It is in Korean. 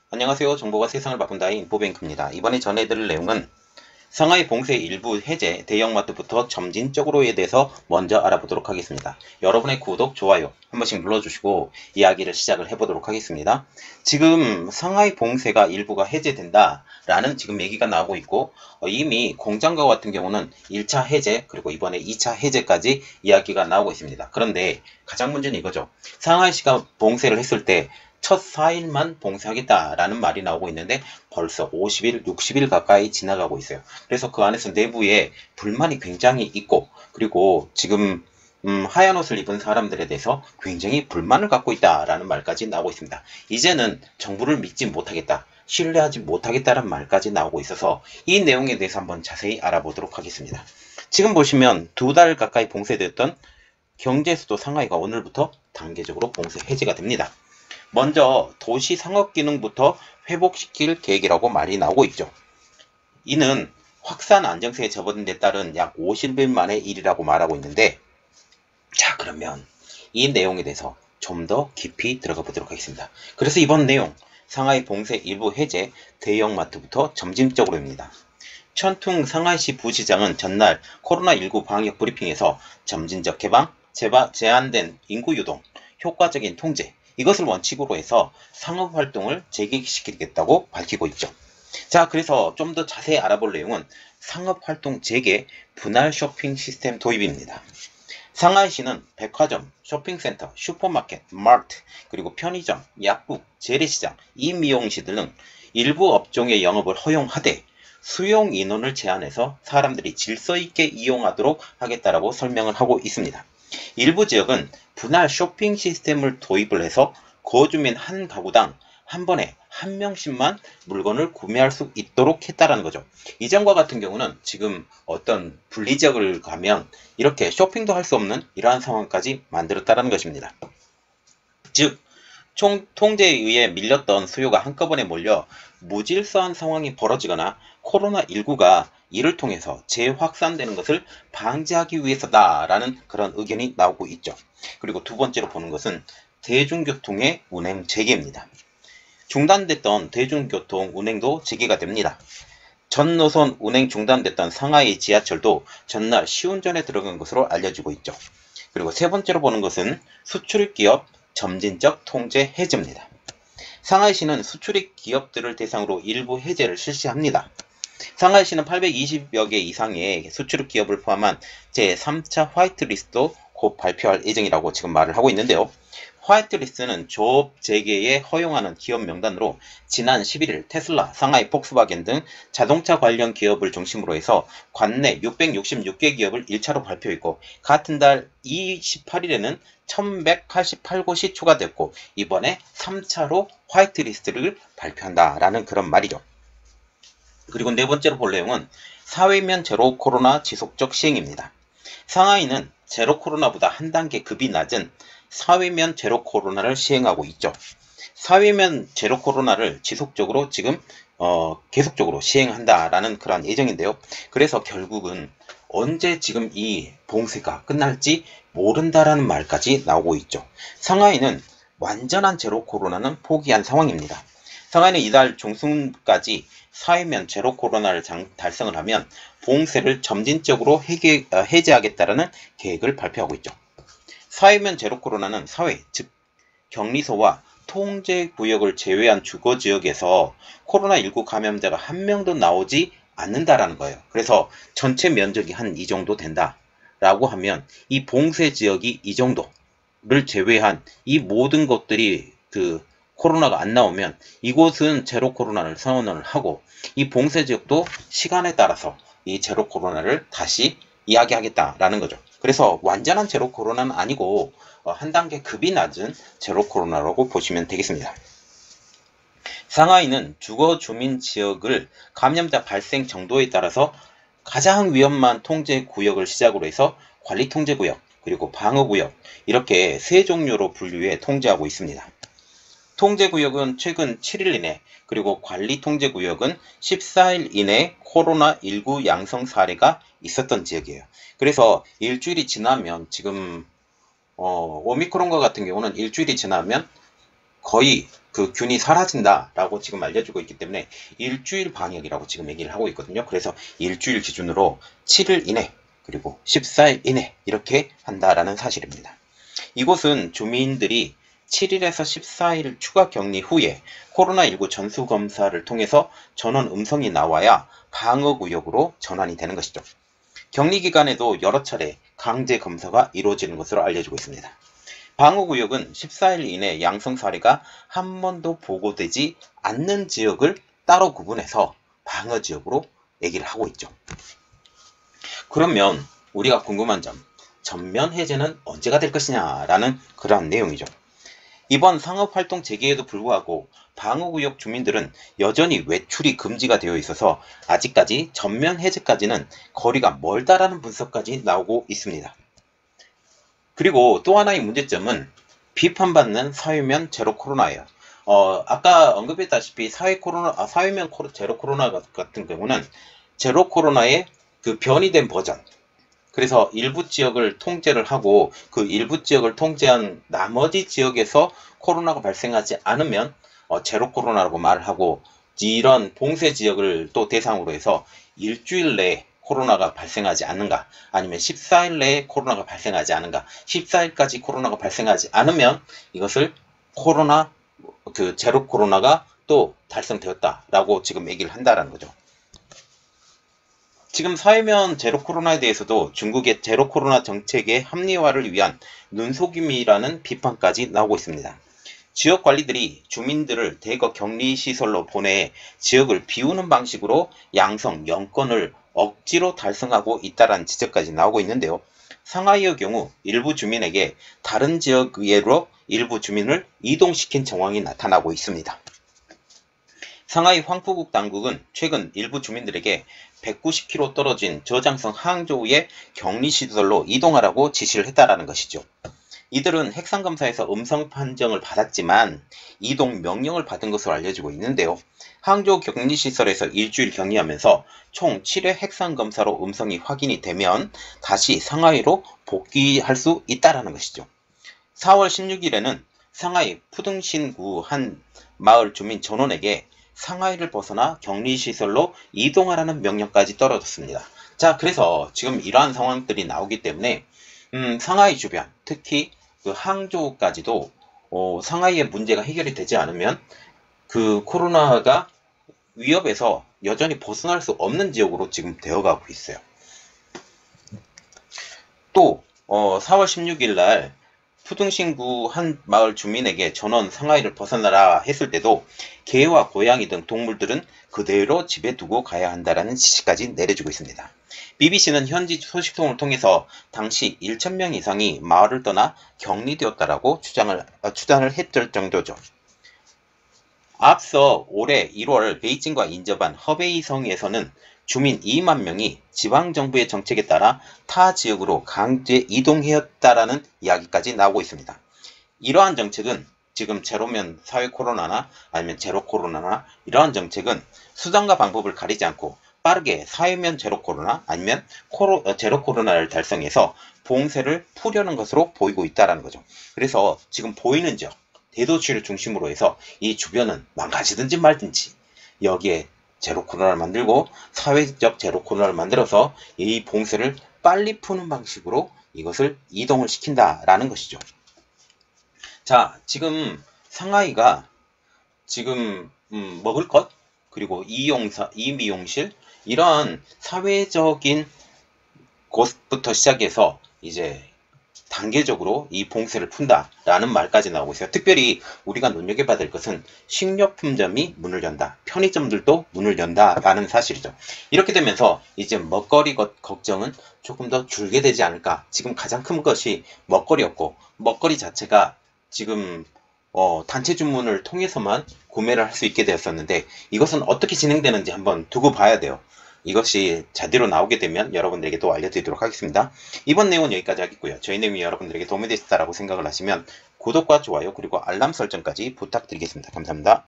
안녕하세요. 정보가 세상을 바꾼다의 인포뱅크입니다. 이번에 전해드릴 내용은 상하이 봉쇄 일부 해제, 대형마트부터 점진적으로에 대해서 먼저 알아보도록 하겠습니다. 여러분의 구독, 좋아요 한 번씩 눌러주시고 이야기를 시작을 해보도록 하겠습니다. 지금 상하이 봉쇄가 일부가 해제된다라는 지금 얘기가 나오고 있고 이미 공장과 같은 경우는 1차 해제 그리고 이번에 2차 해제까지 이야기가 나오고 있습니다. 그런데 가장 문제는 이거죠. 상하이시가 봉쇄를 했을 때 첫 4일만 봉쇄하겠다라는 말이 나오고 있는데 벌써 50일, 60일 가까이 지나가고 있어요. 그래서 그 안에서 내부에 불만이 굉장히 있고 그리고 지금 하얀 옷을 입은 사람들에 대해서 굉장히 불만을 갖고 있다라는 말까지 나오고 있습니다. 이제는 정부를 믿지 못하겠다, 신뢰하지 못하겠다는 말까지 나오고 있어서 이 내용에 대해서 한번 자세히 알아보도록 하겠습니다. 지금 보시면 2달 가까이 봉쇄됐던 경제수도 상하이가 오늘부터 단계적으로 봉쇄 해제가 됩니다. 먼저 도시 상업 기능부터 회복시킬 계획이라고 말이 나오고 있죠. 이는 확산 안정세에 접어든 데 따른 약 50일 만의 일이라고 말하고 있는데, 자 그러면 이 내용에 대해서 좀 더 깊이 들어가 보도록 하겠습니다. 그래서 이번 내용 상하이 봉쇄 일부 해제, 대형마트부터 점진적으로입니다. 천퉁 상하이시 부시장은 전날 코로나19 방역 브리핑에서 점진적 개방, 제한된 인구 유동, 효과적인 통제, 이것을 원칙으로 해서 상업활동을 재개시키겠다고 밝히고 있죠. 자, 그래서 좀 더 자세히 알아볼 내용은 상업활동 재개 분할 쇼핑 시스템 도입입니다. 상하이시는 백화점, 쇼핑센터, 슈퍼마켓, 마트, 그리고 편의점, 약국, 재래시장, 이미용시 등 일부 업종의 영업을 허용하되 수용 인원을 제한해서 사람들이 질서 있게 이용하도록 하겠다라고 설명을 하고 있습니다. 일부 지역은 분할 쇼핑 시스템을 도입을 해서 거주민 한 가구당 한 번에 한 명씩만 물건을 구매할 수 있도록 했다라는 거죠. 이전과 같은 경우는 지금 어떤 분리지역을 가면 이렇게 쇼핑도 할 수 없는 이러한 상황까지 만들었다는 것입니다. 즉 통제에 의해 밀렸던 수요가 한꺼번에 몰려 무질서한 상황이 벌어지거나 코로나19가 이를 통해서 재확산되는 것을 방지하기 위해서다라는 그런 의견이 나오고 있죠. 그리고 두 번째로 보는 것은 대중교통의 운행 재개입니다. 중단됐던 대중교통 운행도 재개가 됩니다. 전 노선 운행 중단됐던 상하이 지하철도 전날 시운전에 들어간 것으로 알려지고 있죠. 그리고 세 번째로 보는 것은 수출입 기업 점진적 통제 해제입니다. 상하이시는 수출입 기업들을 대상으로 일부 해제를 실시합니다. 상하이시는 820여 개 이상의 수출입 기업을 포함한 제3차 화이트리스트도 곧 발표할 예정이라고 지금 말을 하고 있는데요. 화이트리스트는 조업 재개에 허용하는 기업 명단으로 지난 11일 테슬라, 상하이 폭스바겐 등 자동차 관련 기업을 중심으로 해서 관내 666개 기업을 1차로 발표했고 같은 달 28일에는 1188곳이 추가됐고 이번에 3차로 화이트리스트를 발표한다라는 그런 말이죠. 그리고 네 번째로 볼 내용은 사회면 제로 코로나 지속적 시행입니다. 상하이는 제로 코로나보다 한 단계 급이 낮은 사회면 제로 코로나를 시행하고 있죠. 사회면 제로 코로나를 지속적으로 지금 계속적으로 시행한다라는 그런 예정인데요. 그래서 결국은 언제 지금 이 봉쇄가 끝날지 모른다라는 말까지 나오고 있죠. 상하이는 완전한 제로 코로나는 포기한 상황입니다. 상하이는 이달 중순까지 사회면 제로 코로나를 달성을 하면 봉쇄를 점진적으로 해제하겠다라는 계획을 발표하고 있죠. 사회면 제로 코로나는 사회, 즉 격리소와 통제구역을 제외한 주거지역에서 코로나19 감염자가 한 명도 나오지 않는다라는 거예요. 그래서 전체 면적이 한 이 정도 된다라고 하면 이 봉쇄 지역이 이 정도를 제외한 이 모든 것들이 코로나가 안 나오면 이곳은 제로 코로나를 선언을 하고 이 봉쇄 지역도 시간에 따라서 이 제로 코로나를 다시 이야기하겠다라는 거죠. 그래서 완전한 제로 코로나는 아니고 한 단계 급이 낮은 제로 코로나라고 보시면 되겠습니다. 상하이는 주거 주민 지역을 감염자 발생 정도에 따라서 가장 위험한 통제 구역을 시작으로 해서 관리 통제 구역 그리고 방어 구역 이렇게 세 종류로 분류해 통제하고 있습니다. 통제구역은 최근 7일 이내 그리고 관리통제구역은 14일 이내 코로나19 양성 사례가 있었던 지역이에요. 그래서 일주일이 지나면 지금 오미크론과 같은 경우는 일주일이 지나면 거의 그 균이 사라진다라고 지금 알려주고 있기 때문에 일주일 방역이라고 지금 얘기를 하고 있거든요. 그래서 일주일 기준으로 7일 이내 그리고 14일 이내 이렇게 한다라는 사실입니다. 이곳은 주민들이 7일에서 14일 추가 격리 후에 코로나19 전수검사를 통해서 전원 음성이 나와야 방어구역으로 전환이 되는 것이죠. 격리 기간에도 여러 차례 강제 검사가 이루어지는 것으로 알려지고 있습니다. 방어구역은 14일 이내 양성 사례가 한 번도 보고되지 않는 지역을 따로 구분해서 방어지역으로 얘기를 하고 있죠. 그러면 우리가 궁금한 점, 전면 해제는 언제가 될 것이냐라는 그러한 내용이죠. 이번 상업활동 재개에도 불구하고 방어구역 주민들은 여전히 외출이 금지가 되어 있어서 아직까지 전면 해제까지는 거리가 멀다라는 분석까지 나오고 있습니다. 그리고 또 하나의 문제점은 비판받는 사회면 제로 코로나예요. 아까 언급했다시피 사회면 제로 코로나 같은 경우는 제로 코로나의 그 변이된 버전. 그래서 일부 지역을 통제를 하고 그 일부 지역을 통제한 나머지 지역에서 코로나가 발생하지 않으면 제로 코로나라고 말을 하고, 이런 봉쇄 지역을 또 대상으로 해서 일주일 내에 코로나가 발생하지 않는가, 아니면 14일 내에 코로나가 발생하지 않은가, 14일까지 코로나가 발생하지 않으면 이것을 제로 코로나가 또 달성되었다라고 지금 얘기를 한다라는 거죠. 지금 사회면 제로 코로나에 대해서도 중국의 제로 코로나 정책의 합리화를 위한 눈속임이라는 비판까지 나오고 있습니다. 지역 관리들이 주민들을 대거 격리시설로 보내 지역을 비우는 방식으로 양성 영권을 억지로 달성하고 있다는 지적까지 나오고 있는데요. 상하이의 경우 일부 주민에게 다른 지역 의회로 일부 주민을 이동시킨 정황이 나타나고 있습니다. 상하이 황푸국 당국은 최근 일부 주민들에게 190km 떨어진 저장성 항저우의 격리시설로 이동하라고 지시를 했다라는 것이죠. 이들은 핵상검사에서 음성 판정을 받았지만 이동 명령을 받은 것으로 알려지고 있는데요. 항저우 격리시설에서 일주일 격리하면서 총 7회 핵상검사로 음성이 확인이 되면 다시 상하이로 복귀할 수 있다는 것이죠. 4월 16일에는 상하이 푸등신구 한 마을 주민 전원에게 상하이를 벗어나 격리시설로 이동하라는 명령까지 떨어졌습니다. 자, 그래서 지금 이러한 상황들이 나오기 때문에 상하이 주변, 특히 그 항저우까지도 상하이의 문제가 해결이 되지 않으면 그 코로나가 위협에서 여전히 벗어날 수 없는 지역으로 지금 되어가고 있어요. 또 4월 16일 날 푸등신구 한 마을 주민에게 전원 상하이를 벗어나라 했을 때도 개와 고양이 등 동물들은 그대로 집에 두고 가야 한다는 지시까지 내려주고 있습니다. BBC는 현지 소식통을 통해서 당시 1,000명 이상이 마을을 떠나 격리되었다라고 추산을 했을 정도죠. 앞서 올해 1월 베이징과 인접한 허베이성에서는 주민 2만 명이 지방정부의 정책에 따라 타 지역으로 강제 이동했다라는 이야기까지 나오고 있습니다. 이러한 정책은 지금 제로면 사회 코로나나 아니면 제로 코로나나 이러한 정책은 수단과 방법을 가리지 않고 빠르게 사회면 제로 코로나 아니면 제로 코로나를 달성해서 봉쇄를 풀려는 것으로 보이고 있다는 거죠. 그래서 지금 보이는 지역, 대도시를 중심으로 해서 이 주변은 망가지든지 말든지 여기에 제로 코로나를 만들고 사회적 제로 코로나를 만들어서 이 봉쇄를 빨리 푸는 방식으로 이것을 이동을 시킨다라는 것이죠. 자, 지금 상하이가 지금 먹을 것 그리고 이미용실 이러한 사회적인 곳부터 시작해서 이제 단계적으로 이 봉쇄를 푼다라는 말까지 나오고 있어요. 특별히 우리가 눈여겨봐야 될 것은 식료품점이 문을 연다, 편의점들도 문을 연다라는 사실이죠. 이렇게 되면서 이제 먹거리 걱정은 조금 더 줄게 되지 않을까. 지금 가장 큰 것이 먹거리였고, 먹거리 자체가 지금 단체 주문을 통해서만 구매를 할 수 있게 되었었는데 이것은 어떻게 진행되는지 한번 두고 봐야 돼요. 이것이 제대로 나오게 되면 여러분들에게 또 알려드리도록 하겠습니다. 이번 내용은 여기까지 하겠고요. 저희 내용이 여러분들에게 도움이 되셨다라고 생각을 하시면 구독과 좋아요 그리고 알람 설정까지 부탁드리겠습니다. 감사합니다.